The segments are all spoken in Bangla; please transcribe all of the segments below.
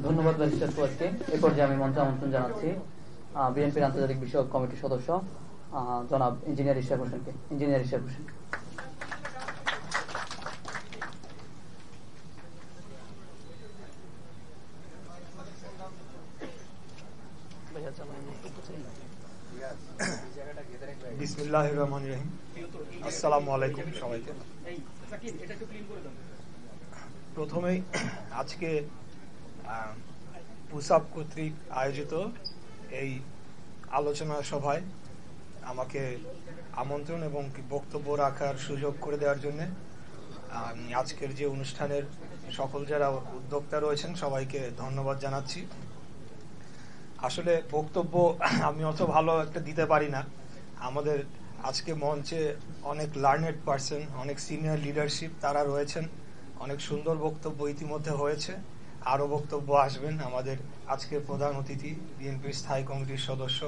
ধন্যবাদ ব্যারিস্টার ফুয়াদকে। এ পর্যায়ে আমি মঞ্চে আমন্ত্রণ জানাচ্ছি বিএনপির আন্তর্জাতিক বিষয়ক কমিটির সদস্য জনাব ইঞ্জিনিয়ার ইশরাক হোসেনকে। ইঞ্জিনিয়ার ইশরাক হোসেন। বিসমিল্লাহির রহমানির রহিম। আসসালামু আলাইকুম সবাইকে। প্রথমেই আজকে পুসাব কর্তৃক আয়োজিত এই আলোচনা সভায় আমাকে আমন্ত্রণ এবং বক্তব্য রাখার সুযোগ করে দেওয়ার জন্য আজকের যে অনুষ্ঠানের সকল যারা উদ্যোক্তা রয়েছেন সবাইকে ধন্যবাদ জানাচ্ছি। আসলে বক্তব্য আমি অত ভালো একটা দিতে পারি না। আমাদের আজকে মঞ্চে অনেক লার্নেড পার্সন, অনেক সিনিয়র লিডারশিপ তারা রয়েছেন। অনেক সুন্দর বক্তব্য ইতিমধ্যে হয়েছে, আরও বক্তব্য আসবেন। আমাদের আজকের প্রধান অতিথি বিএনপির স্থায়ী কমিটির সদস্য,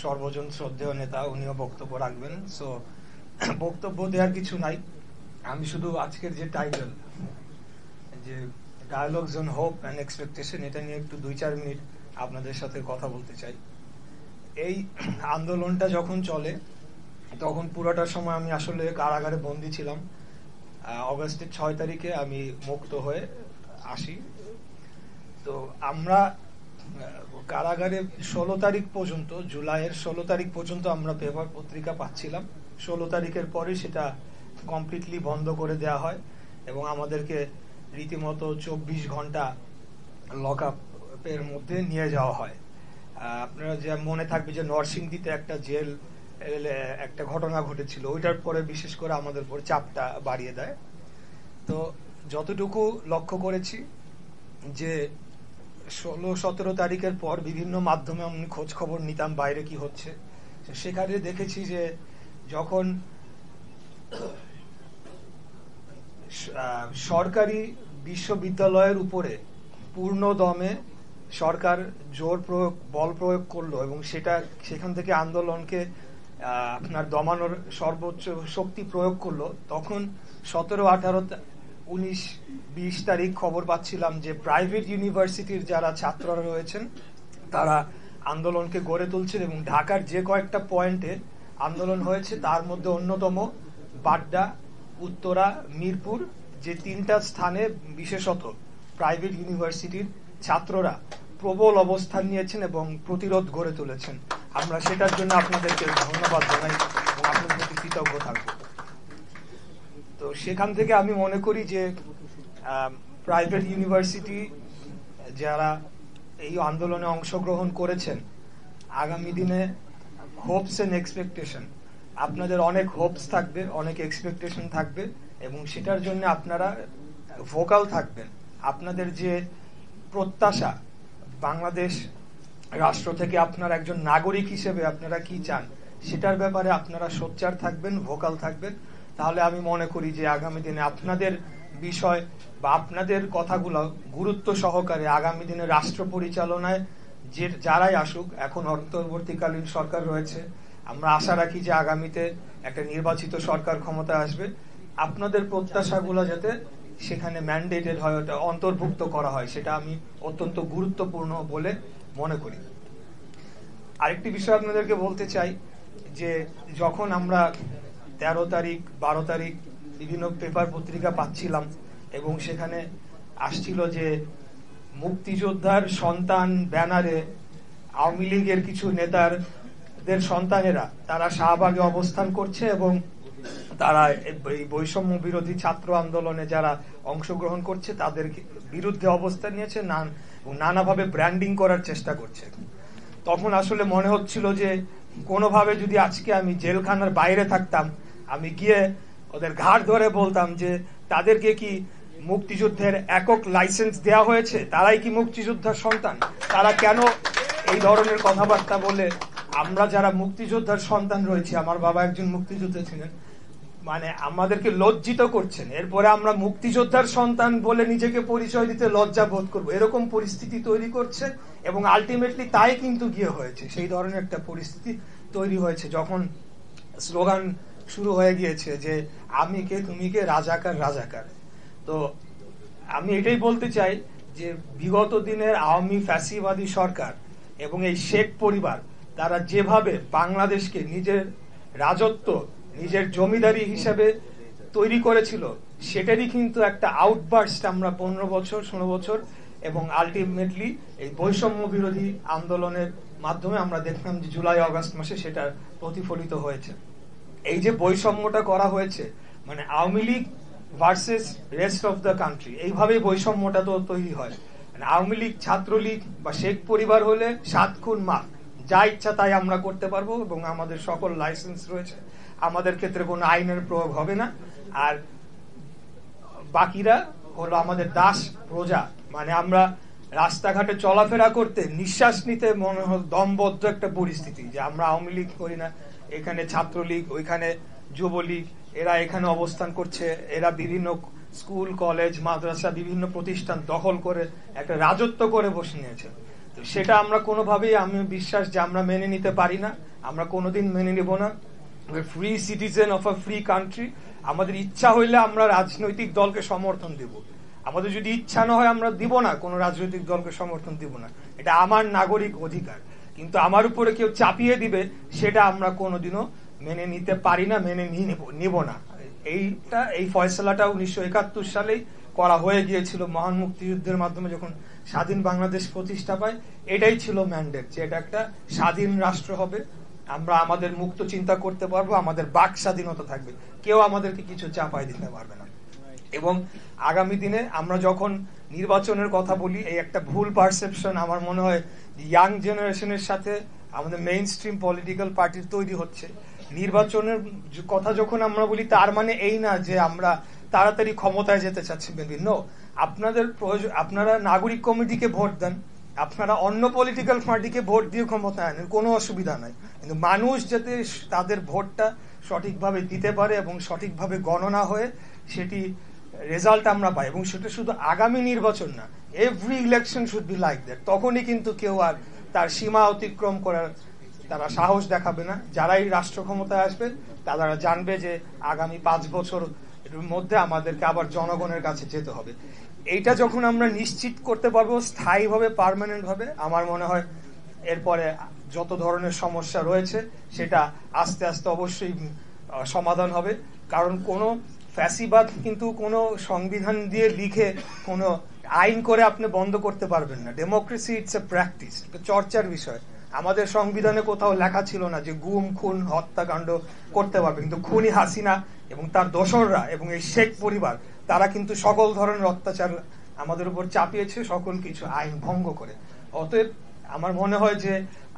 সর্বজন শ্রদ্ধেয় নেতা, উনিও বক্তব্য রাখবেন। সো বক্তব্য দেওয়ার কিছু নাই। আমি শুধু আজকের যে টাইটেল, যে dialogues on hope and expectation, এটা নিয়ে একটু 2-4 মিনিট আপনাদের সাথে কথা বলতে চাই। এই আন্দোলনটা যখন চলে তখন পুরোটা সময় আমি আসলে কারাগারে বন্দী ছিলাম। অগস্টের 6 তারিখে আমি মুক্ত হয়ে আসি। তো আমরা কারাগারে 16 তারিখ পর্যন্ত, জুলাইয়ের 16 তারিখ পর্যন্ত আমরা পেপার পত্রিকা পাচ্ছিলাম। 16 তারিখের পরে সেটা কমপ্লিটলি বন্ধ করে দেওয়া হয় এবং আমাদেরকে রীতিমতো 24 ঘন্টা লক আপের মধ্যে নিয়ে যাওয়া হয়। আপনারা যে মনে থাকবে যে নরসিংদীতে একটা জেল একটা ঘটনা ঘটেছিল, ওইটার পরে বিশেষ করে আমাদের উপর চাপটা বাড়িয়ে দেয়। তো যতটুকু লক্ষ্য করেছি যে 16-17 তারিখের পর বিভিন্ন মাধ্যমে আমি খোঁজ খবর নিতাম বাইরে কি হচ্ছে। সেখানে দেখেছি যে যখন সরকারি বিশ্ববিদ্যালয়ের উপরে পূর্ণ দমে সরকার জোর প্রয়োগ, বল প্রয়োগ করলো এবং সেখান থেকে আন্দোলনকে আপনার দমানোর সর্বোচ্চ শক্তি প্রয়োগ করলো, তখন 17, 18, 19, 20 তারিখ খবর পাচ্ছিলাম যে প্রাইভেট ইউনিভার্সিটির যারা ছাত্ররা রয়েছেন তারা আন্দোলনকে গড়ে তুলছেন এবং ঢাকার যে কয়েকটা পয়েন্টে আন্দোলন হয়েছে তার মধ্যে অন্যতম বাড্ডা, উত্তরা, মিরপুর, যে 3টা স্থানে বিশেষত প্রাইভেট ইউনিভার্সিটির ছাত্ররা প্রবল অবস্থান নিয়েছেন এবং প্রতিরোধ গড়ে তুলেছেন। আমরা সেটার জন্য আপনাদেরকে ধন্যবাদ জানাই এবং আপনাদের প্রতি কৃতজ্ঞ থাকব। তো সেখান থেকে আমি মনে করি যে প্রাইভেট ইউনিভার্সিটি যারা এই আন্দোলনে অংশগ্রহণ করেছেন, আগামী দিনে হোপস এন্ড এক্সপেকটেশন, আপনাদের অনেক হোপস থাকবে, অনেক এক্সপেকটেশন থাকবে এবং সেটার জন্য আপনারা ভোকাল থাকবেন। আপনাদের যে প্রত্যাশা, বাংলাদেশ রাষ্ট্র থেকে আপনার একজন নাগরিক হিসেবে আপনারা কি চান, সেটার ব্যাপারে আপনারা সোচ্চার থাকবেন, ভোকাল থাকবেন। তাহলে আমি মনে করি যে আগামী দিনে আপনাদের বিষয় বা আপনাদের কথাগুলো গুরুত্ব সহকারে আগামী দিনে রাষ্ট্র পরিচালনায় যে যারাই আসুক, এখন অন্তর্বর্তীকালীন সরকার রয়েছে, আমরা আশা রাখি যে আগামীতে একটা নির্বাচিত সরকার ক্ষমতায় আসবে, আপনাদের প্রত্যাশাগুলো যাতে সেখানে ম্যান্ডেটেড হয়, ওটা অন্তর্ভুক্ত করা হয়, সেটা আমি অত্যন্ত গুরুত্বপূর্ণ বলে মনে করি। আরেকটি বিষয় আপনাদেরকে বলতে চাই যে যখন আমরা 13 তারিখ, 12 তারিখ বিভিন্ন পেপার পত্রিকা পাচ্ছিলাম এবং সেখানে আসছিল যে মুক্তিযোদ্ধার সন্তান ব্যানারে আওয়ামী লীগের কিছু নেতাদের সন্তানেরা তারা শাহবাগে অবস্থান করছে এবং তারা এই বৈষম্য বিরোধী ছাত্র আন্দোলনে যারা অংশগ্রহণ করছে তাদের বিরুদ্ধে অবস্থান নিয়েছে, নানাভাবে ব্র্যান্ডিং করার চেষ্টা করছে। তখন আসলে মনে হচ্ছিল যে কোনোভাবে যদি আজকে আমি জেলখানার বাইরে থাকতাম, আমি গিয়ে ওদের ঘাড় ধরে বলতাম যে তাদেরকে কি মুক্তিযুদ্ধের একক লাইসেন্স দেয়া হয়েছে, তারাই কি মুক্তিযোদ্ধার সন্তান, তারা কেন এই ধরনের কথাবার্তা বলে, আমরা যারা মুক্তিযোদ্ধার সন্তান রয়েছি, আমার বাবা একজন মুক্তিযোদ্ধা ছিলেন, মানে আমাদেরকে লজ্জিত করছেন, এরপরে আমরা মুক্তিযোদ্ধার সন্তান বলে নিজেকে পরিচয় দিতে লজ্জা বোধ করবো, এরকম পরিস্থিতি তৈরি করছে এবং আলটিমেটলি তাই কিন্তু গিয়ে হয়েছে। সেই ধরনের একটা পরিস্থিতি তৈরি হয়েছে যখন স্লোগান শুরু হয়ে গিয়েছে যে আমি কে তুমি কে, রাজাকার রাজাকার। তো আমি এটাই বলতে চাই যে বিগত দিনের আওয়ামী ফ্যাসিবাদী সরকার এবং এই শেখ পরিবার তারা যেভাবে বাংলাদেশকে নিজের রাজত্ব, নিজের জমিদারি হিসেবে তৈরি করেছিল, সেটারই কিন্তু একটা আউটবার্স্ট আমরা 15 বছর 16 বছর এবং আলটিমেটলি এই বৈষম্য বিরোধী আন্দোলনের মাধ্যমে আমরা দেখলাম যে জুলাই আগস্ট মাসে সেটা প্রতিফলিত হয়েছে। এই যে বৈষম্যটা করা হয়েছে, মানে Awami League versus rest of the country, এইভাবেই বৈষম্যটা তো তৈরি হয়। আওয়ামী লীগ, ছাত্রলীগ বা শেখ পরিবার হলে 7 খুন মাফ, যা ইচ্ছা তাই আমরা করতে পারবো এবং আমাদের সকল লাইসেন্স রয়েছে, আমাদের ক্ষেত্রে কোনো আইনের প্রয়োগ হবে না। আর বাকিরা হলো আমাদের দাস প্রজা, মানে আমরা রাস্তাঘাটে চলাফেরা করতে, নিঃশ্বাস নিতে মনে হয় দমবদ্ধ একটা পরিস্থিতি যে আমরা আওয়ামী লীগ করি না, এখানে ছাত্রলীগ, ওইখানে যুবলীগ, এরা এখানে অবস্থান করছে, এরা বিভিন্ন স্কুল, কলেজ, মাদ্রাসা, বিভিন্ন প্রতিষ্ঠান দখল করে একটা রাজত্ব করে বসে নিয়েছে। তো সেটা আমরা কোনোভাবেই, আমি বিশ্বাস যে আমরা মেনে নিতে পারি না, আমরা কোনোদিন মেনে নিব না। Free citizen of a free country. আমাদের ইচ্ছা হইলে আমরা রাজনৈতিক দলকে সমর্থন দেব, আমাদের যদি ইচ্ছা না হয় আমরা দিব না, কোনো রাজনৈতিক দলকে সমর্থন দিব না, এটা আমার নাগরিক অধিকার। কিন্তু আমার উপরে কেউ চাপিয়ে দিবে সেটা আমরা কোনোদিনও মেনে নিতে পারি না, মেনে নিব না। এই ফয়সালাটা 1971 সালেই করা হয়ে গিয়েছিল মহান মুক্তিযুদ্ধের মাধ্যমে, যখন স্বাধীন বাংলাদেশ প্রতিষ্ঠা পায়। এটাই ছিল ম্যান্ডেট যে এটা একটা স্বাধীন রাষ্ট্র হবে, আমরা আমাদের মুক্ত চিন্তা করতে পারবো, আমাদের বাক স্বাধীনতা থাকবে, কেউ আমাদেরকে কিছু চাপাই দিতে পারবে না। এবং আগামী দিনে আমরা যখন নির্বাচনের কথা বলি, এই একটা ভুল পারসেপশন আমার মনে হয় ইয়াং জেনারেশনের সাথে আমাদের মেইন স্ট্রিম পলিটিক্যাল পার্টির তৈরি হচ্ছে। নির্বাচনের কথা যখন আমরা বলি, তার মানে এই না যে আমরা তাড়াতাড়ি ক্ষমতায় যেতে চাচ্ছি। বিভিন্ন আপনাদের প্রয়োজন, আপনারা নাগরিক কমিটিকে ভোট দেন, আপনারা অন্য পলিটিক্যাল পার্টিকে ভোট দিয়ে ক্ষমতায় আনেন, কোনো অসুবিধা নাই, কিন্তু মানুষ যাতে তাদের ভোটটা সঠিকভাবে দিতে পারে এবং সঠিকভাবে গণনা হয়ে সেটি রেজাল্ট আমরা পাই, এবং সেটা শুধু আগামী নির্বাচন না, every election should be like that. তখনই কিন্তু কেউ আর তার সীমা অতিক্রম করার তারা সাহস দেখাবে না। যারাই রাষ্ট্র ক্ষমতায় আসবে তারা জানবে যে আগামী 5 বছর এর মধ্যে আমাদেরকে আবার জনগণের কাছে যেতে হবে। এইটা যখন আমরা নিশ্চিত করতে পারবো স্থায়ীভাবে, পার্মানেন্ট ভাবে, আমার মনে হয় এরপরে যত ধরনের সমস্যা রয়েছে সেটা আস্তে আস্তে অবশ্যই সমাধান হবে। কারণ কোনো ফ্যাসিবাদ কিন্তু কোনো সংবিধান দিয়ে লিখে কোনো আইন করে আপনি বন্ধ করতে পারবেন না। ডেমোক্রেসি ইটস এ প্র্যাকটিস, চর্চার বিষয়। আমাদের সংবিধানে কোথাও লেখা ছিল না যে গুম, খুন, হত্যাকাণ্ড করতে পারবে, কিন্তু খুনি হাসিনা এবং তার দোসররা এবং এই শেখ পরিবার তারা কিন্তু সকল ধরনের অত্যাচার আমাদের উপর চাপিয়েছে, সকল কিছু আইন ভঙ্গ করে। অতএব আমার মনে হয় যে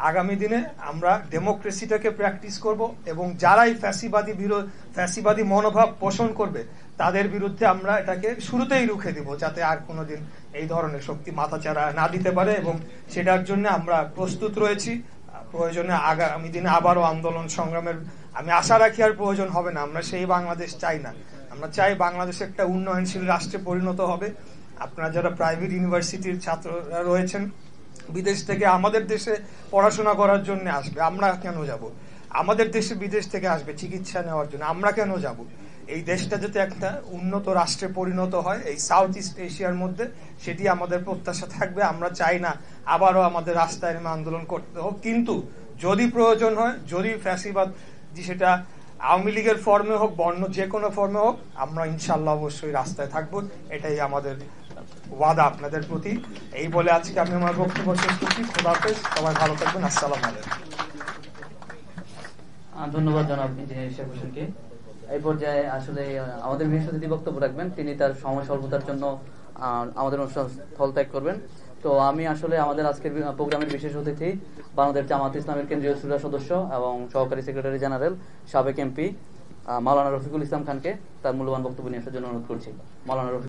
আগামী দিনে আমরা ডেমোক্রেসিটাকে প্র্যাকটিস করব এবং যারাই ফ্যাসিবাদী মনোভাব পোষণ করবে তাদের বিরুদ্ধে আমরা এটাকে শুরুতেই রুখে দিব, যাতে আর কোনোদিন এই ধরনের শক্তি মাথাচাড়া না দিতে পারে। এবং সেটার জন্য আমরা প্রস্তুত রয়েছি। প্রয়োজনে আগামী দিনে আবারও আন্দোলন সংগ্রামের আমি আশা রাখি আর প্রয়োজন হবে না। আমরা সেই বাংলাদেশ চাই না, আমরা চাই বাংলাদেশ একটা উন্নয়নশীল রাষ্ট্রে পরিণত হবে। আপনারা যারা প্রাইভেট ইউনিভার্সিটির ছাত্ররা রয়েছেন, বিদেশ থেকে আমাদের দেশে পড়াশোনা করার জন্য আসবে, আমরা কেন যাব? আমাদের দেশে বিদেশ থেকে আসবে চিকিৎসা নেওয়ার জন্য, আমরা কেন যাব? এই দেশটা যাতে একটা উন্নত রাষ্ট্রে পরিণত হয় এই সাউথ ইস্ট এশিয়ার মধ্যে, সেটি আমাদের প্রত্যাশা থাকবে। আমরা চাই না আবারও আমাদের রাস্তায় নেমে আন্দোলন করতে হোক, কিন্তু যদি প্রয়োজন হয়, যদি ফ্যাসিবাদ সেটা আওয়ামী লীগের ফর্মে হোক, বন্য যে কোনো ফর্মে হোক, আমরা ইনশাল্লাহ অবশ্যই রাস্তায় থাকবো। এটাই আমাদের ওয়াদা আপনাদের প্রতি। এই বলে আজকে আমি আমার বক্তব্য শেষ করছি। খোদা হাফেজ, সবাই ভালো থাকবেন। আসসালামু আলাইকুম। ধন্যবাদ জনাব ইঞ্জিনিয়ার ইশরাক হোসেনকে। এই পর্যায়ে আসলে আমাদের বিশেষ অতিথি বক্তব্য রাখবেন, তিনি তার সময় স্বল্পতার জন্য আমাদের অনুষ্ঠান স্থল ত্যাগ করবেন। তো আমি আসলে আমাদের আজকের প্রোগ্রামের বিশেষ অতিথি বাংলাদেশ জামাত ইসলামের কেন্দ্রীয় সুরা সদস্য এবং সহকারী সেক্রেটারি জেনারেল সাবেক এমপি মাওলানা রফিকুল ইসলাম খানকে তার মূল্যবান বক্তব্য নিয়ে আসার জন্য অনুরোধ করছি। মাওলানা